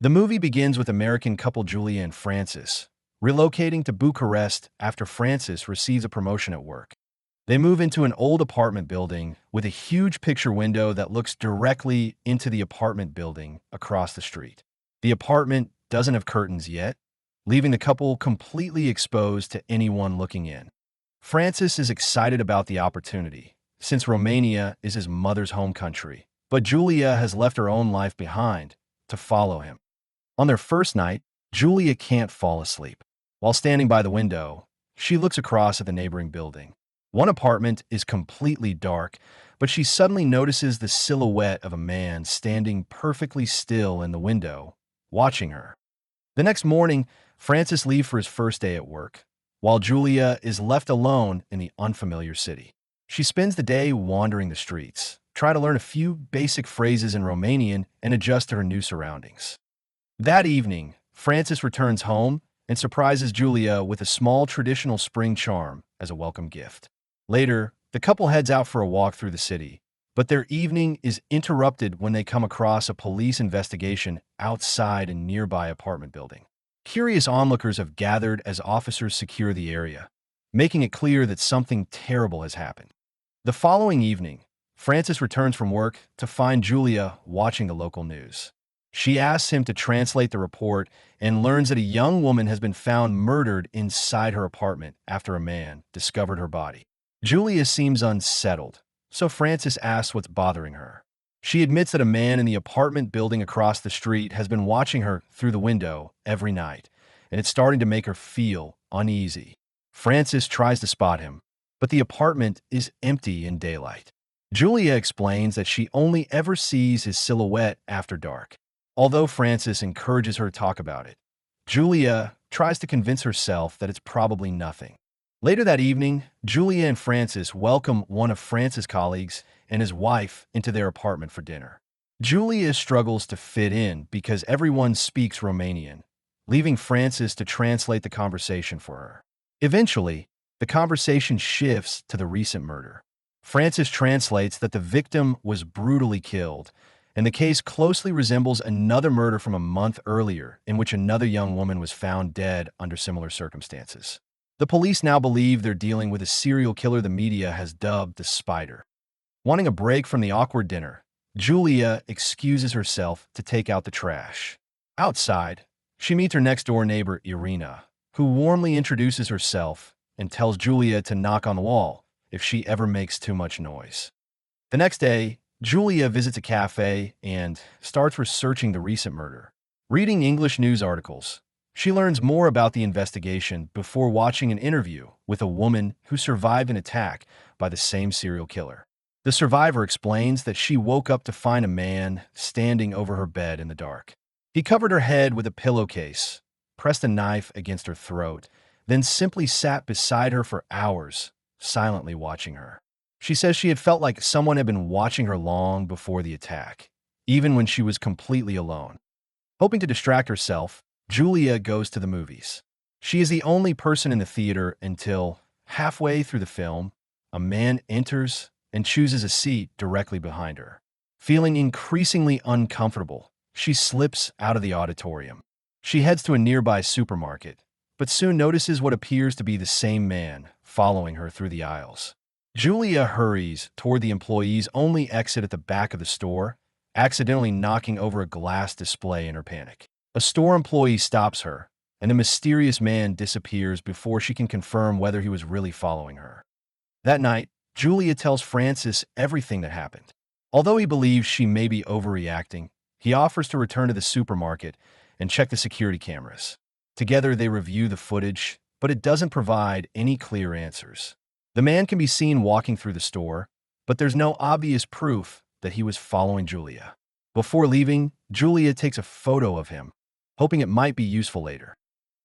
The movie begins with American couple Julia and Francis relocating to Bucharest after Francis receives a promotion at work. They move into an old apartment building with a huge picture window that looks directly into the apartment building across the street. The apartment doesn't have curtains yet, leaving the couple completely exposed to anyone looking in. Francis is excited about the opportunity, since Romania is his mother's home country, but Julia has left her own life behind to follow him. On their first night, Julia can't fall asleep. While standing by the window, she looks across at the neighboring building. One apartment is completely dark, but she suddenly notices the silhouette of a man standing perfectly still in the window, watching her. The next morning, Francis leaves for his first day at work, while Julia is left alone in the unfamiliar city. She spends the day wandering the streets, trying to learn a few basic phrases in Romanian and adjust to her new surroundings. That evening, Francis returns home and surprises Julia with a small traditional spring charm as a welcome gift. Later, the couple heads out for a walk through the city, but their evening is interrupted when they come across a police investigation outside a nearby apartment building. Curious onlookers have gathered as officers secure the area, making it clear that something terrible has happened. The following evening, Francis returns from work to find Julia watching the local news. She asks him to translate the report and learns that a young woman has been found murdered inside her apartment after a man discovered her body. Julia seems unsettled, so Francis asks what's bothering her. She admits that a man in the apartment building across the street has been watching her through the window every night, and it's starting to make her feel uneasy. Francis tries to spot him, but the apartment is empty in daylight. Julia explains that she only ever sees his silhouette after dark. Although Francis encourages her to talk about it, Julia tries to convince herself that it's probably nothing. Later that evening, Julia and Francis welcome one of Francis' colleagues and his wife into their apartment for dinner. Julia struggles to fit in because everyone speaks Romanian, leaving Francis to translate the conversation for her. Eventually, the conversation shifts to the recent murder. Francis translates that the victim was brutally killed, and the case closely resembles another murder from a month earlier in which another young woman was found dead under similar circumstances. The police now believe they're dealing with a serial killer the media has dubbed the Spider. Wanting a break from the awkward dinner, Julia excuses herself to take out the trash. Outside, she meets her next-door neighbor, Irina, who warmly introduces herself and tells Julia to knock on the wall if she ever makes too much noise. The next day, Julia visits a cafe and starts researching the recent murder. Reading English news articles, she learns more about the investigation before watching an interview with a woman who survived an attack by the same serial killer. The survivor explains that she woke up to find a man standing over her bed in the dark. He covered her head with a pillowcase, pressed a knife against her throat, then simply sat beside her for hours, silently watching her. She says she had felt like someone had been watching her long before the attack, even when she was completely alone. Hoping to distract herself, Julia goes to the movies. She is the only person in the theater until, halfway through the film, a man enters and chooses a seat directly behind her. Feeling increasingly uncomfortable, she slips out of the auditorium. She heads to a nearby supermarket, but soon notices what appears to be the same man following her through the aisles. Julia hurries toward the employee's only exit at the back of the store, accidentally knocking over a glass display in her panic. A store employee stops her, and the mysterious man disappears before she can confirm whether he was really following her. That night, Julia tells Francis everything that happened. Although he believes she may be overreacting, he offers to return to the supermarket and check the security cameras. Together, they review the footage, but it doesn't provide any clear answers. The man can be seen walking through the store, but there's no obvious proof that he was following Julia. Before leaving, Julia takes a photo of him, hoping it might be useful later.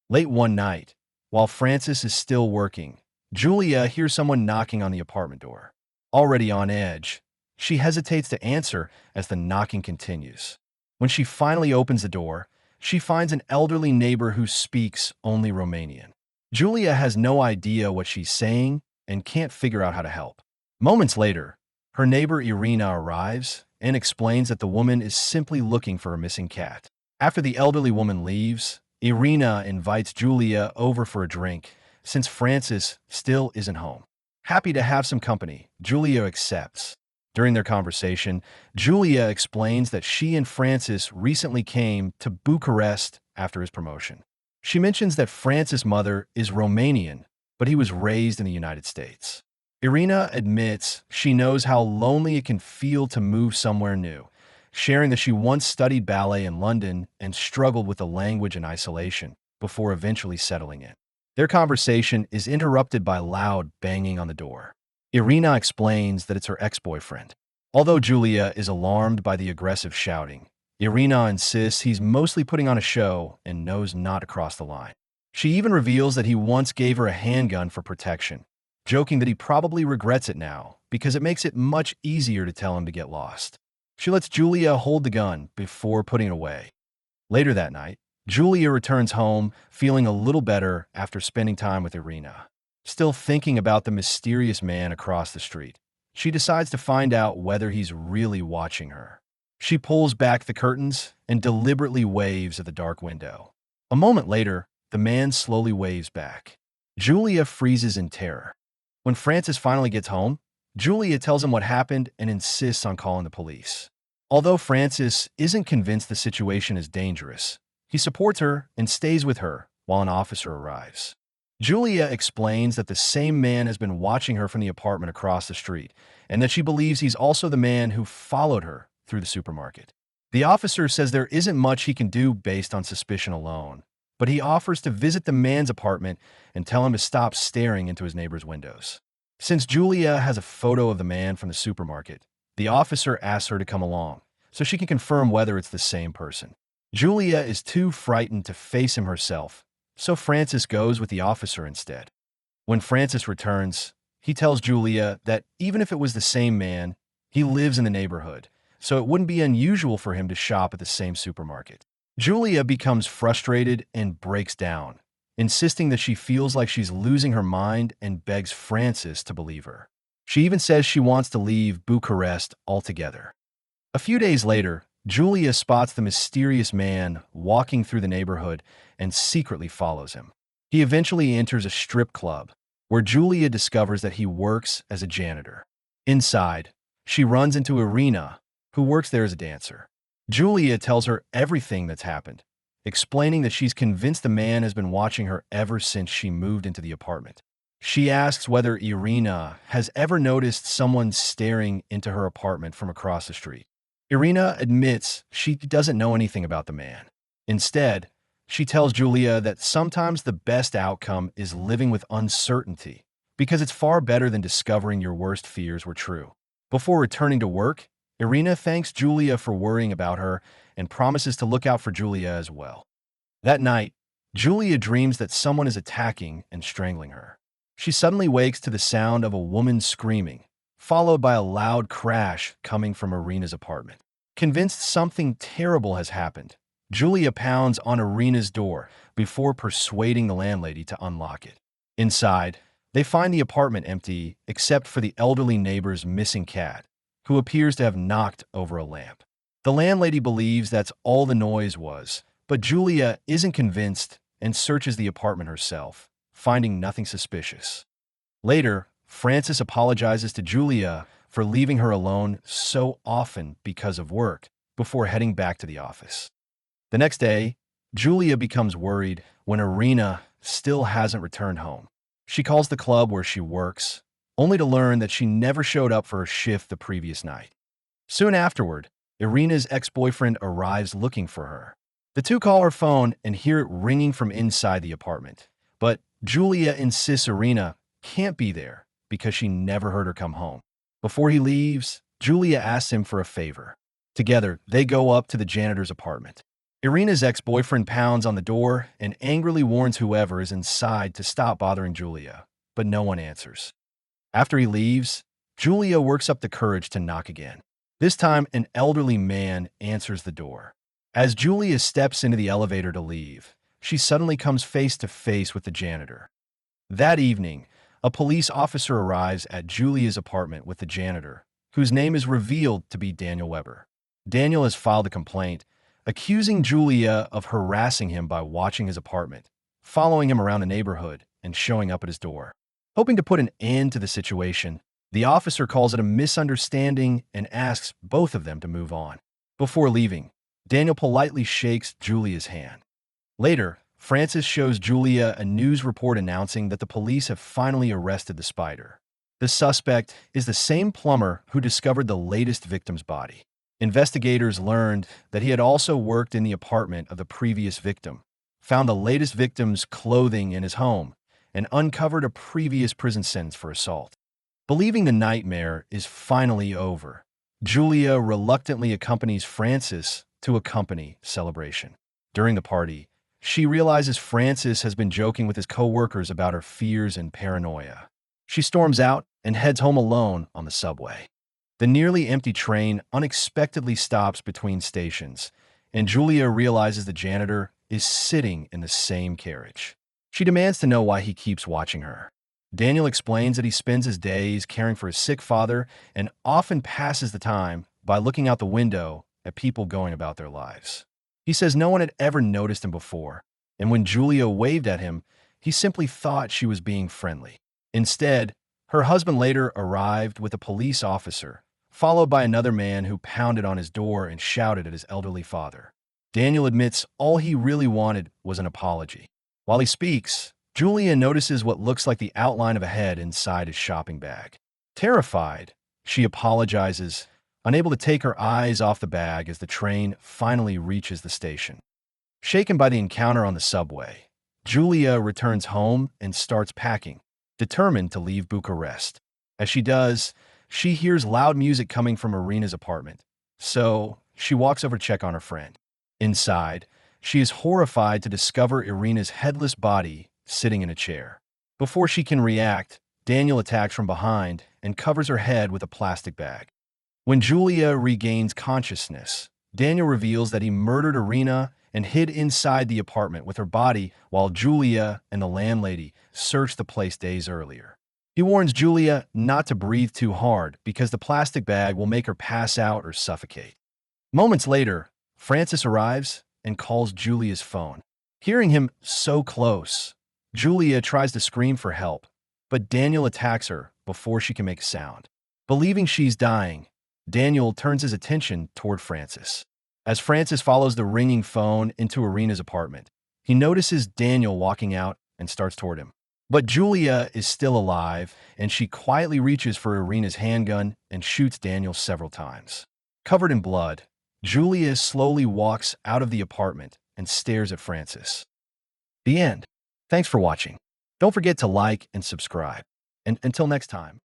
Late one night, while Francis is still working, Julia hears someone knocking on the apartment door. Already on edge, she hesitates to answer as the knocking continues. When she finally opens the door, she finds an elderly neighbor who speaks only Romanian. Julia has no idea what she's saying and can't figure out how to help. Moments later, her neighbor Irina arrives and explains that the woman is simply looking for her missing cat. After the elderly woman leaves, Irina invites Julia over for a drink, since Francis still isn't home. Happy to have some company, Julia accepts. During their conversation, Julia explains that she and Francis recently came to Bucharest after his promotion. She mentions that Francis' mother is Romanian, but he was raised in the United States. Irina admits she knows how lonely it can feel to move somewhere new, sharing that she once studied ballet in London and struggled with the language and isolation before eventually settling in. Their conversation is interrupted by loud banging on the door. Irina explains that it's her ex-boyfriend. Although Julia is alarmed by the aggressive shouting, Irina insists he's mostly putting on a show and knows not to cross the line. She even reveals that he once gave her a handgun for protection, joking that he probably regrets it now because it makes it much easier to tell him to get lost. She lets Julia hold the gun before putting it away. Later that night, Julia returns home, feeling a little better after spending time with Irina. Still thinking about the mysterious man across the street, she decides to find out whether he's really watching her. She pulls back the curtains and deliberately waves at the dark window. A moment later, the man slowly waves back. Julia freezes in terror. When Francis finally gets home, Julia tells him what happened and insists on calling the police. Although Francis isn't convinced the situation is dangerous, he supports her and stays with her while an officer arrives. Julia explains that the same man has been watching her from the apartment across the street, and that she believes he's also the man who followed her through the supermarket. The officer says there isn't much he can do based on suspicion alone, but he offers to visit the man's apartment and tell him to stop staring into his neighbor's windows. Since Julia has a photo of the man from the supermarket, the officer asks her to come along so she can confirm whether it's the same person. Julia is too frightened to face him herself, so Francis goes with the officer instead. When Francis returns, he tells Julia that even if it was the same man, he lives in the neighborhood, so it wouldn't be unusual for him to shop at the same supermarket. Julia becomes frustrated and breaks down, insisting that she feels like she's losing her mind and begs Francis to believe her. She even says she wants to leave Bucharest altogether. A few days later, Julia spots the mysterious man walking through the neighborhood and secretly follows him. He eventually enters a strip club, where Julia discovers that he works as a janitor. Inside, she runs into Irina, who works there as a dancer. Julia tells her everything that's happened, explaining that she's convinced the man has been watching her ever since she moved into the apartment. She asks whether Irina has ever noticed someone staring into her apartment from across the street. Irina admits she doesn't know anything about the man. Instead, she tells Julia that sometimes the best outcome is living with uncertainty, because it's far better than discovering your worst fears were true. Before returning to work, Irina thanks Julia for worrying about her and promises to look out for Julia as well. That night, Julia dreams that someone is attacking and strangling her. She suddenly wakes to the sound of a woman screaming, followed by a loud crash coming from Irina's apartment. Convinced something terrible has happened, Julia pounds on Irina's door before persuading the landlady to unlock it. Inside, they find the apartment empty except for the elderly neighbor's missing cat, who appears to have knocked over a lamp. The landlady believes that's all the noise was, but Julia isn't convinced and searches the apartment herself, finding nothing suspicious. Later, Francis apologizes to Julia for leaving her alone so often because of work, before heading back to the office. The next day, Julia becomes worried when Irina still hasn't returned home. She calls the club where she works, only to learn that she never showed up for her shift the previous night. Soon afterward, Irina's ex-boyfriend arrives looking for her. The two call her phone and hear it ringing from inside the apartment, but Julia insists Irina can't be there because she never heard her come home. Before he leaves, Julia asks him for a favor. Together, they go up to the janitor's apartment. Irina's ex-boyfriend pounds on the door and angrily warns whoever is inside to stop bothering Julia, but no one answers. After he leaves, Julia works up the courage to knock again. This time, an elderly man answers the door. As Julia steps into the elevator to leave, she suddenly comes face to face with the janitor. That evening, a police officer arrives at Julia's apartment with the janitor, whose name is revealed to be Daniel Weber. Daniel has filed a complaint, accusing Julia of harassing him by watching his apartment, following him around the neighborhood, and showing up at his door. Hoping to put an end to the situation, the officer calls it a misunderstanding and asks both of them to move on. Before leaving, Daniel politely shakes Julia's hand. Later, Francis shows Julia a news report announcing that the police have finally arrested the spider. The suspect is the same plumber who discovered the latest victim's body. Investigators learned that he had also worked in the apartment of the previous victim, found the latest victim's clothing in his home, and uncovered a previous prison sentence for assault. Believing the nightmare is finally over, Julia reluctantly accompanies Francis to a company celebration. During the party, she realizes Francis has been joking with his coworkers about her fears and paranoia. She storms out and heads home alone on the subway. The nearly empty train unexpectedly stops between stations, and Julia realizes the janitor is sitting in the same carriage. She demands to know why he keeps watching her. Daniel explains that he spends his days caring for his sick father and often passes the time by looking out the window at people going about their lives. He says no one had ever noticed him before, and when Julia waved at him, he simply thought she was being friendly. Instead, her husband later arrived with a police officer, followed by another man who pounded on his door and shouted at his elderly father. Daniel admits all he really wanted was an apology. While he speaks, Julia notices what looks like the outline of a head inside his shopping bag. Terrified, she apologizes, unable to take her eyes off the bag as the train finally reaches the station. Shaken by the encounter on the subway, Julia returns home and starts packing, determined to leave Bucharest. As she does, she hears loud music coming from Irina's apartment, so she walks over to check on her friend. Inside, she is horrified to discover Irina's headless body sitting in a chair. Before she can react, Daniel attacks from behind and covers her head with a plastic bag. When Julia regains consciousness, Daniel reveals that he murdered Irina and hid inside the apartment with her body while Julia and the landlady searched the place days earlier. He warns Julia not to breathe too hard because the plastic bag will make her pass out or suffocate. Moments later, Francis arrives and calls Julia's phone. Hearing him so close, Julia tries to scream for help, but Daniel attacks her before she can make a sound. Believing she's dying, Daniel turns his attention toward Francis. As Francis follows the ringing phone into Irina's apartment, he notices Daniel walking out and starts toward him. But Julia is still alive, and she quietly reaches for Irina's handgun and shoots Daniel several times. Covered in blood, Julia slowly walks out of the apartment and stares at Francis. The end. Thanks for watching. Don't forget to like and subscribe. And until next time.